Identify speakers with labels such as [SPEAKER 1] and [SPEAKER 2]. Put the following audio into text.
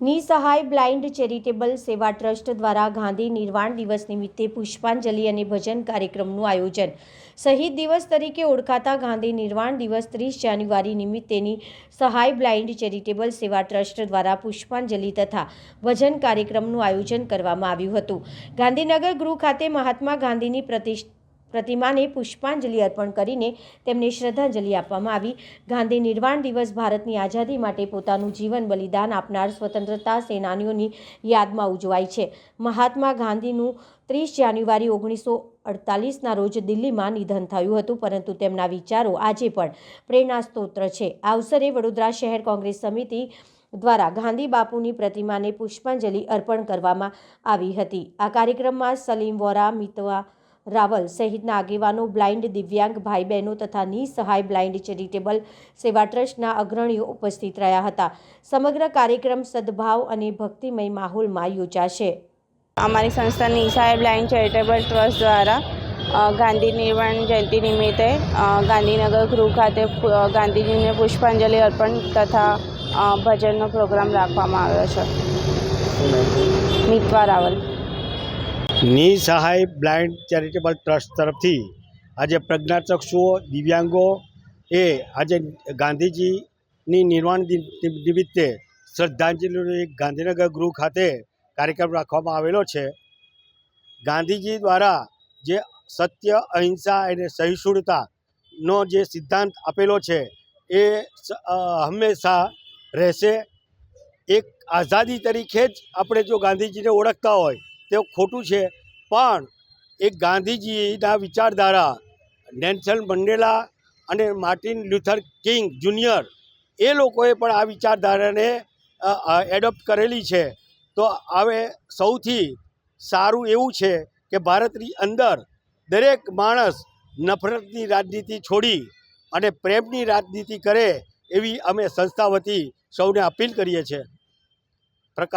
[SPEAKER 1] નિસહાય blind charitable સેવા trust દ્વારા ગાંધી નિર્વાણ દિવસ નિમિત્તે પુષ્પાંજલિ અને ભજન કાર્યક્રમનું આયોજન। શહીદ દિવસ તરીકે ઓળખાતા ગાંધી નિર્વાણ દિવસ 30 જાન્યુઆરી નિમિત્તેની સહાય બ્લાઇન્ડ ચેરિટેબલ સેવા ટ્રસ્ટ દ્વારા પુષ્પાંજલિ તથા ભજન કાર્યક્રમનું આયોજન કરવામાં આવ્યું હતું। ગાંધીનગર ગૃહ ખાતે મહાત્મા ગાંધીની પ્રતિમાને પુષ્પાંજલિ અર્પણ કરીને તેમને શ્રદ્ધાંજલિ આપવામાં આવી। ગાંધી નિર્વાણ દિવસ ભારતની આઝાદી માટે પોતાનું જીવન બલિદાન આપનાર સ્વતંત્રતા સેનાનીઓની યાદમાં ઉજવાય છે। મહાત્મા ગાંધીનું 30 જાન્યુઆરી 1948ના રોજ દિલ્હીમાં નિધન થયું હતું, પરંતુ તેમના વિચારો આજે પણ પ્રેરણા સ્ત્રોત છે। આ અવસરે વડોદરા શહેર કોંગ્રેસ સમિતિ દ્વારા ગાંધી બાપુની પ્રતિમાને પુષ્પાંજલિ અર્પણ કરવામાં આવી હતી। આ કાર્યક્રમમાં સલીમ વોરા, મિતવા રાવલ સહિતના આગેવાનો, બ્લાઇન્ડ દિવ્યાંગ ભાઈ બહેનો તથા નિસહાય બ્લાઇન્ડ ચેરિટેબલ સેવા ટ્રસ્ટના અગ્રણીઓ ઉપસ્થિત રહ્યા હતા। સમગ્ર કાર્યક્રમ સદભાવ અને ભક્તિમય માહોલમાં યોજાશે।
[SPEAKER 2] અમારી સંસ્થા નિસહાય બ્લાઇન્ડ ચેરિટેબલ ટ્રસ્ટ દ્વારા ગાંધી નિર્વાણ જયંતિ નિમિત્તે ગાંધીનગર ગૃહ ખાતે ગાંધીજીને પુષ્પાંજલિ અર્પણ તથા ભજનનો પ્રોગ્રામ રાખવામાં આવ્યો છે। Mitva Raval.
[SPEAKER 3] Nisahay blind charitable trust તરફથી આજે પ્રજ્ઞાચક્ષુઓ, દિવ્યાંગો આજે ગાંધીજીની નિર્વાણ નિમિત્તે શ્રદ્ધાંજલિનો એક ગાંધીનગર ગૃહ ખાતે કાર્યક્રમ રાખવામાં આવેલો છે। ગાંધીજી દ્વારા જે સત્ય, અહિંસા અને સહિષ્ણુતાનો જે સિદ્ધાંત આપેલો છે એ હંમેશા રહેશે। એક આઝાદી તરીકે જ આપણે જો ગાંધીજીને ઓળખતા હોય તે ખોટું છે, પણ એક ગાંધીજીના વિચારધારા નેલ્સન મંડેલા અને માર્ટિન લ્યુથર કિંગ જુનિયર એ લોકોએ પણ આ વિચારધારાને એડોપ્ટ કરેલી છે। તો હવે સૌથી સારું એવું છે કે ભારતની અંદર દરેક માણસ નફરતની રાજનીતિ છોડી અને પ્રેમની રાજનીતિ કરે એવી અમે સંસ્થા વતી સૌને અપીલ કરીએ છીએ। પ્રકાશ।